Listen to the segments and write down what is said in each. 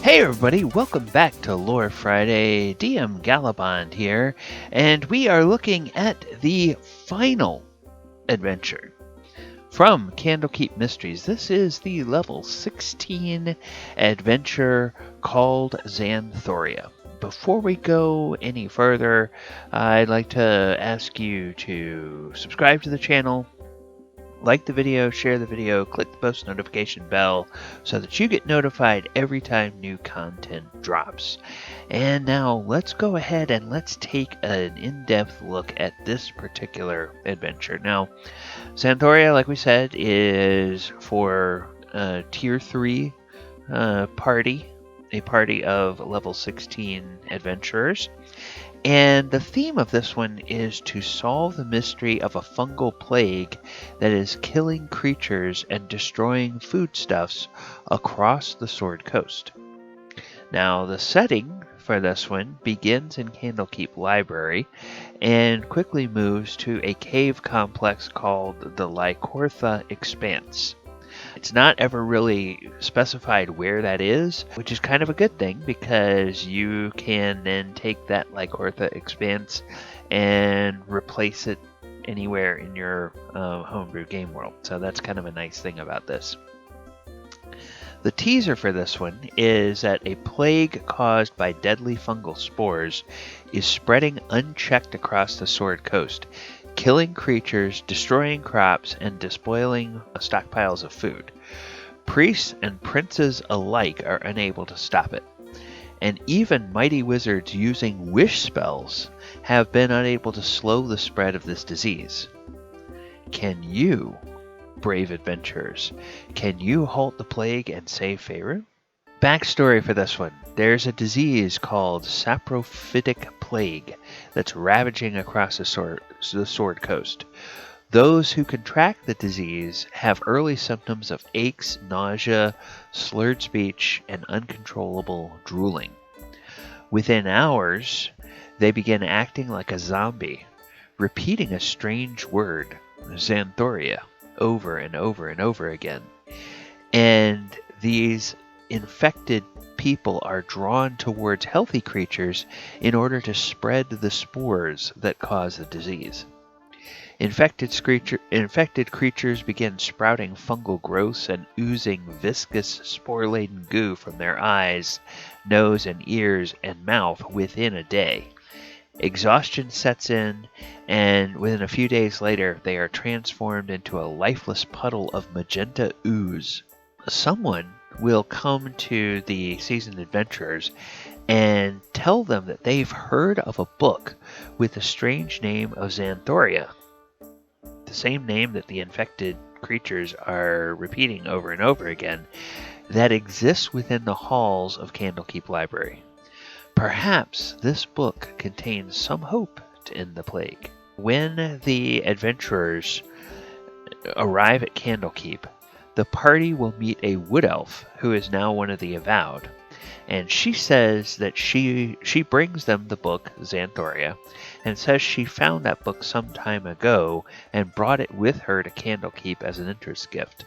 Hey everybody, welcome back to Lore Friday. DM Gallibond here, and we are looking at the final adventure from Candlekeep Mysteries. This is the level 16 adventure called Xanthoria. Before we go any further, I'd like to ask you to subscribe to the channel, like the video, share the video, click the post notification bell so that you get notified every time new content drops. And now let's go ahead and let's take an in-depth look at this particular adventure. Now, Xanthoria, like we said, is for tier 3 party, a party of level 16 adventurers. And the theme of this one is to solve the mystery of a fungal plague that is killing creatures and destroying foodstuffs across the Sword Coast. Now, the setting for this one begins in Candlekeep Library and quickly moves to a cave complex called the Lycortha Expanse. It's not ever really specified where that is, which is kind of a good thing because you can then take that Lycortha Expanse and replace it anywhere in your homebrew game world. So that's kind of a nice thing about this. The teaser for this one is that a plague caused by deadly fungal spores is spreading unchecked across the Sword Coast, killing creatures, destroying crops, and despoiling stockpiles of food. Priests and princes alike are unable to stop it, and even mighty wizards using wish spells have been unable to slow the spread of this disease. Can you, brave adventurers, can you halt the plague and save Faerun? Backstory for this one. There's a disease called saprophytic plague that's ravaging across the Sword Coast. Those who contract the disease have early symptoms of aches, nausea, slurred speech, and uncontrollable drooling. Within hours, they begin acting like a zombie, repeating a strange word, Xanthoria, over and over and over again. And these infected people are drawn towards healthy creatures in order to spread the spores that cause the disease. Infected creatures begin sprouting fungal growths and oozing viscous spore-laden goo from their eyes, nose and ears and mouth within a day. Exhaustion sets in, and within a few days later, they are transformed into a lifeless puddle of magenta ooze. Someone will come to the seasoned adventurers and tell them that they've heard of a book with the strange name of Xanthoria, the same name that the infected creatures are repeating over and over again, that exists within the halls of Candlekeep Library. Perhaps this book contains some hope to end the plague. When the adventurers arrive at Candlekeep, the party will meet a wood elf who is now one of the Avowed, and she says that she brings them the book Xanthoria, and says she found that book some time ago and brought it with her to Candlekeep as an interest gift.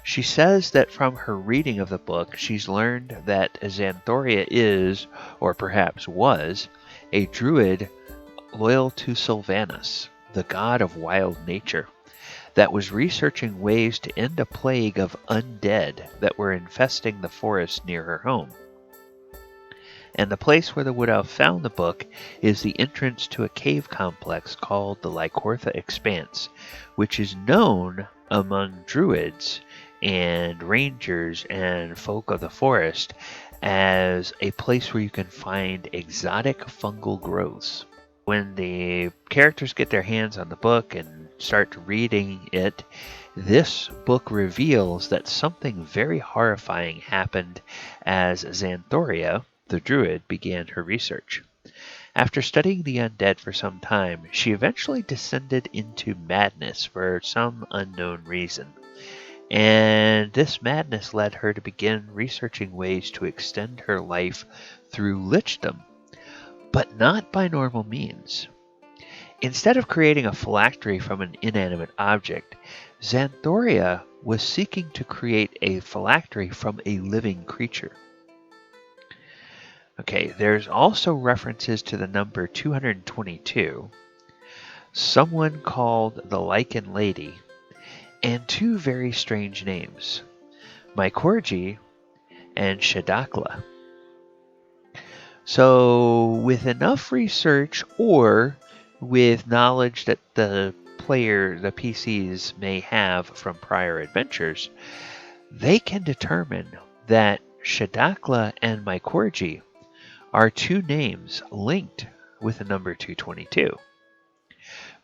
She says that from her reading of the book, she's learned that Xanthoria is, or perhaps was, a druid loyal to Sylvanus, the god of wild nature, that was researching ways to end a plague of undead that were infesting the forest near her home. And the place where the wood elf found the book is the entrance to a cave complex called the Lycortha Expanse, which is known among druids and rangers and folk of the forest as a place where you can find exotic fungal growths. When the characters get their hands on the book and start reading it, this book reveals that something very horrifying happened as Xanthoria, the druid, began her research. After studying the undead for some time, she eventually descended into madness for some unknown reason. And this madness led her to begin researching ways to extend her life through lichdom, but not by normal means. Instead of creating a phylactery from an inanimate object, Xanthoria was seeking to create a phylactery from a living creature. Okay, there's also references to the number 222, someone called the Lichen Lady, and two very strange names, Mycorgi and Shadakla. So, with enough research or with knowledge that the PCs may have from prior adventures, they can determine that Shadakla and Mycorgi are two names linked with the number 222.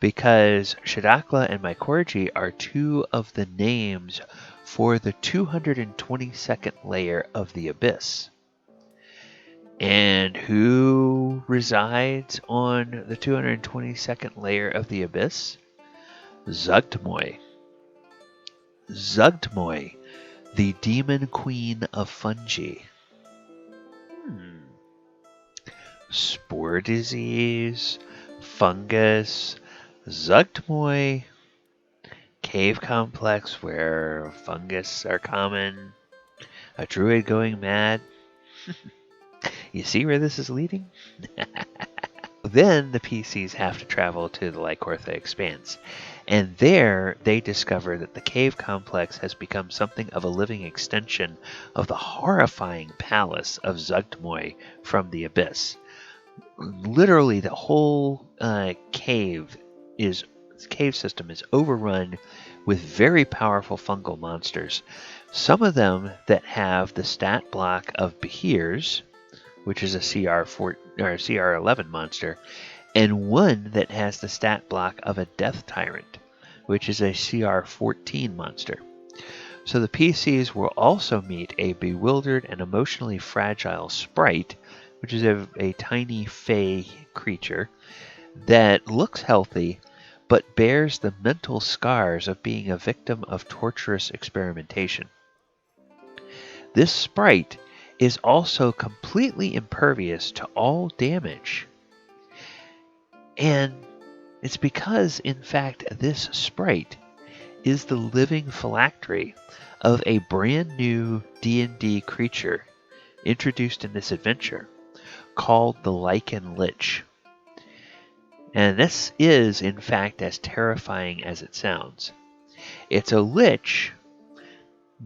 Because Shadakla and Mycorgi are two of the names for the 222nd layer of the Abyss. And who resides on the 222nd layer of the Abyss? Zuggtmoy. Zuggtmoy, the demon queen of fungi. Spore disease, fungus, Zuggtmoy, cave complex where fungus are common, a druid going mad. You see where this is leading? Then the PCs have to travel to the Lycortha Expanse, and there they discover that the cave complex has become something of a living extension of the horrifying palace of Zuggtmoy from the Abyss. Literally, the whole cave system is overrun with very powerful fungal monsters. Some of them that have the stat block of Behirs, which is a CR11 monster, and one that has the stat block of a Death Tyrant, which is a CR14 monster. So the PCs will also meet a bewildered and emotionally fragile sprite, which is a tiny fey creature that looks healthy but bears the mental scars of being a victim of torturous experimentation. This sprite is also completely impervious to all damage. And it's because, in fact, this sprite is the living phylactery of a brand new D&D creature introduced in this adventure called the Lichen Lich. And this is, in fact, as terrifying as it sounds. It's a lich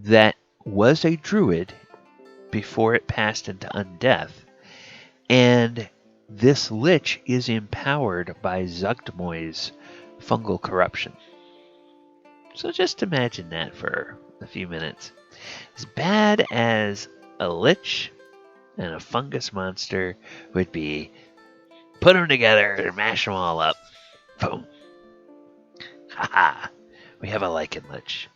that was a druid before it passed into undeath, and this lich is empowered by Zuggtmoy's fungal corruption. So just imagine that for a few minutes. As bad as a lich and a fungus monster would be, put them together and mash them all up. Boom. Haha. We have a Lichen Lich.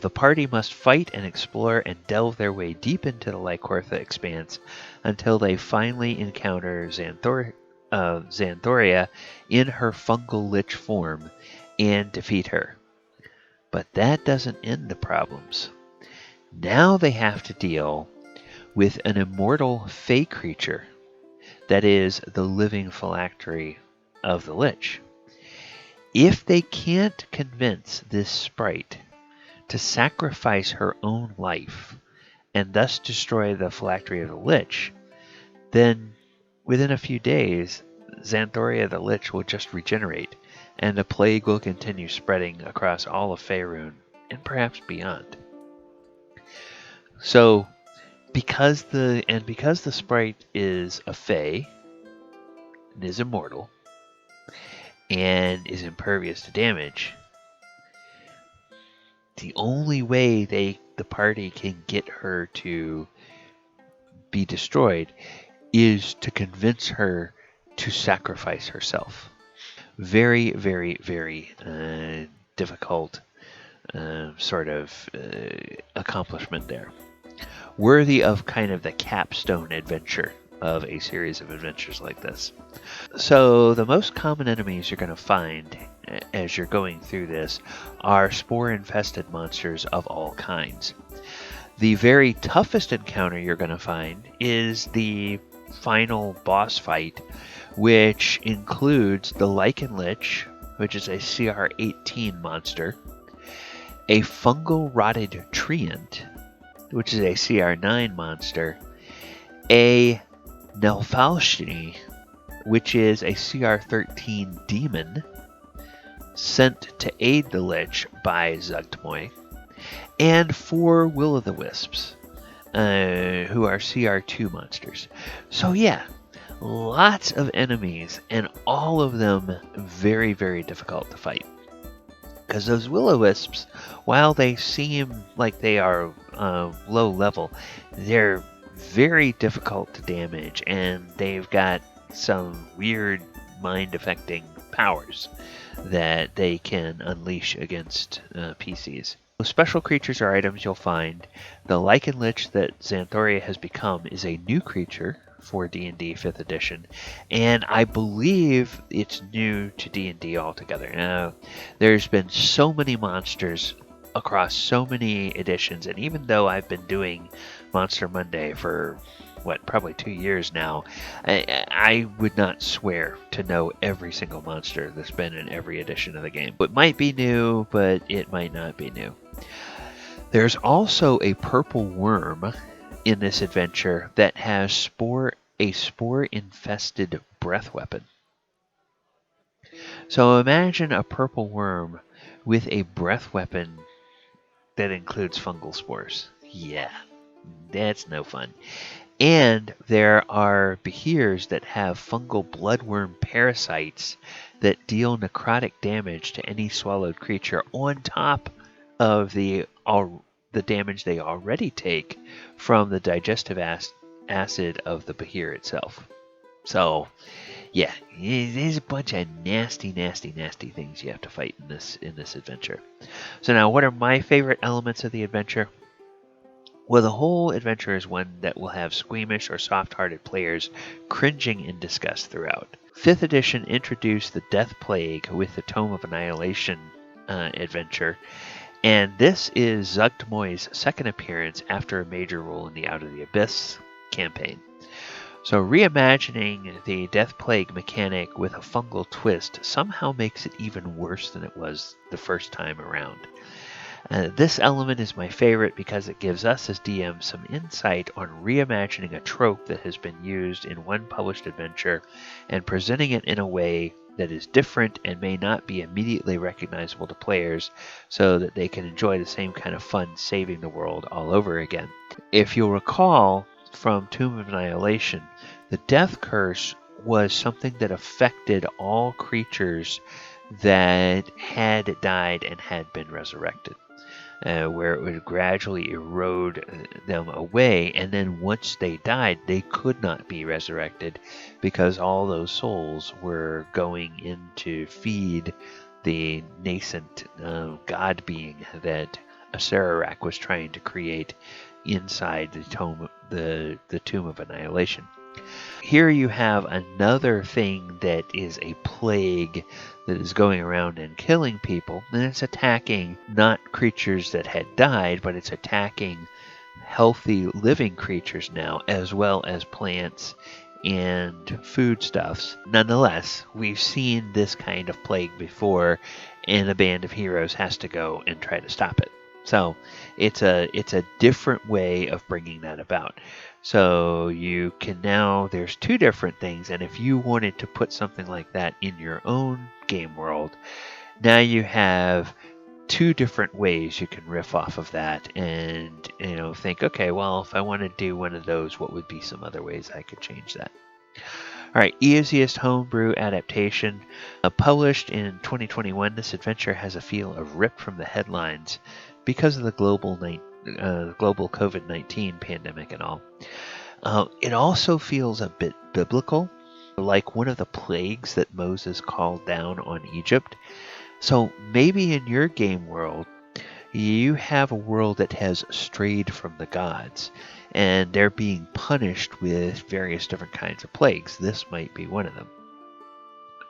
The party must fight and explore and delve their way deep into the Lycortha Expanse until they finally encounter Xanthoria in her fungal lich form and defeat her. But that doesn't end the problems. Now they have to deal with an immortal fey creature that is the living phylactery of the lich. If they can't convince this sprite to sacrifice her own life and thus destroy the phylactery of the lich, then within a few days, Xanthoria the lich will just regenerate, and the plague will continue spreading across all of Faerun and perhaps beyond. So, because the sprite is a fae and is immortal and is impervious to damage, the only way the party can get her to be destroyed is to convince her to sacrifice herself. Very, very, very difficult sort of accomplishment there. Worthy of kind of the capstone adventure of a series of adventures like this. So the most common enemies you're going to find as you're going through this are spore-infested monsters of all kinds. The very toughest encounter you're going to find is the final boss fight, which includes the Lichen Lich, which is a CR18 monster, a fungal rotted treant, which is a CR9 monster, a Nelfalshni, which is a CR13 demon sent to aid the Lich by Zugtmoy, and 4 Will-o'-the-Wisps, who are CR2 monsters. So yeah, lots of enemies, and all of them very, very difficult to fight. Because those Will-o'-Wisps, while they seem like they are low level, they're very difficult to damage, and they've got some weird mind-affecting powers that they can unleash against PCs. Special creatures or items you'll find. The Lichen Lich that Xanthoria has become is a new creature for D&D 5th edition, and I believe it's new to D&D altogether. Now, there's been so many monsters across so many editions, and even though I've been doing Monster Monday for probably 2 years now, I would not swear to know every single monster that's been in every edition of the game. It might be new, but it might not be new. There's also a purple worm in this adventure that has a spore-infested breath weapon. So imagine a purple worm with a breath weapon that includes fungal spores. Yeah, that's no fun. And there are beheers that have fungal bloodworm parasites that deal necrotic damage to any swallowed creature on top of the damage they already take from the digestive acid of the beheer itself. So, yeah, there's a bunch of nasty, nasty, nasty things you have to fight in this adventure. So now, what are my favorite elements of the adventure? Well, the whole adventure is one that will have squeamish or soft-hearted players cringing in disgust throughout. 5th edition introduced the Death Plague with the Tome of Annihilation adventure, and this is Zugtmoy's second appearance after a major role in the Out of the Abyss campaign. So reimagining the Death Plague mechanic with a fungal twist somehow makes it even worse than it was the first time around. This element is my favorite because it gives us as DMs some insight on reimagining a trope that has been used in one published adventure and presenting it in a way that is different and may not be immediately recognizable to players so that they can enjoy the same kind of fun saving the world all over again. If you'll recall from Tomb of Annihilation, the Death Curse was something that affected all creatures that had died and had been resurrected. Where it would gradually erode them away, and then once they died, they could not be resurrected because all those souls were going in to feed the nascent god being that Acererak was trying to create inside the Tomb of Annihilation. Here you have another thing that is a plague that is going around and killing people, and it's attacking not creatures that had died, but it's attacking healthy living creatures now, as well as plants and foodstuffs. Nonetheless, we've seen this kind of plague before, and a band of heroes has to go and try to stop it. So it's a different way of bringing that about. So you can now, there's 2 different things, and if you wanted to put something like that in your own game world, now you have 2 different ways you can riff off of that and think, okay, well, if I want to do one of those, what would be some other ways I could change that? All right, easiest homebrew adaptation. Published in 2021, this adventure has a feel of ripped from the headlines because of the global COVID-19 pandemic and all. It also feels a bit biblical, like one of the plagues that Moses called down on Egypt. So maybe in your game world, you have a world that has strayed from the gods, and they're being punished with various different kinds of plagues. This might be one of them.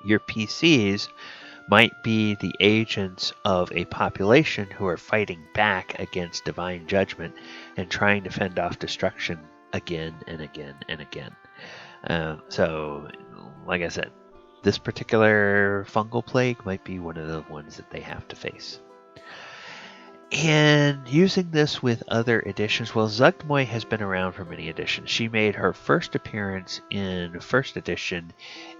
Your PCs might be the agents of a population who are fighting back against divine judgment and trying to fend off destruction again and again and again. So, like I said, this particular fungal plague might be one of the ones that they have to face. And using this with other editions, well, Zugmoy has been around for many editions. She made her first appearance in first edition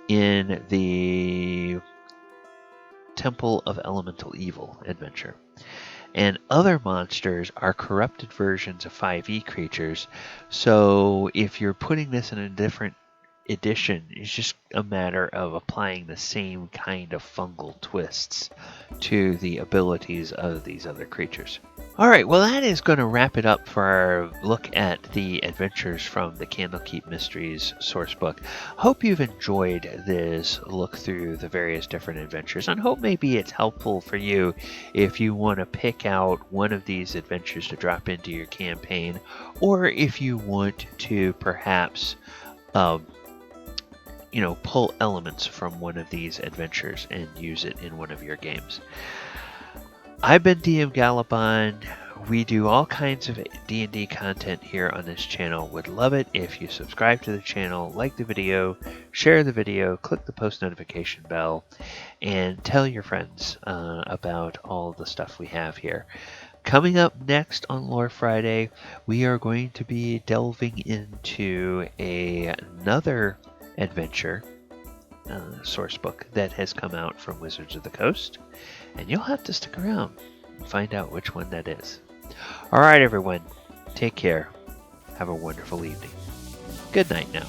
in the Temple of Elemental Evil adventure. And other monsters are corrupted versions of 5e creatures. So if you're putting this in a different edition, it's just a matter of applying the same kind of fungal twists to the abilities of these other creatures. All right, well, that is going to wrap it up for our look at the adventures from the Candlekeep Mysteries sourcebook. Hope you've enjoyed this look through the various different adventures, and hope maybe it's helpful for you if you want to pick out one of these adventures to drop into your campaign, or if you want to perhaps pull elements from one of these adventures and use it in one of your games. I've been DM Gallibond. We do all kinds of D&D content here on this channel. Would love it if you subscribe to the channel, like the video, share the video, click the post notification bell, and tell your friends about all the stuff we have here. Coming up next on Lore Friday, we are going to be delving into another adventure source book that has come out from Wizards of the Coast, and you'll have to stick around and find out which one that is. All right, everyone, take care. Have a wonderful evening. Good night now.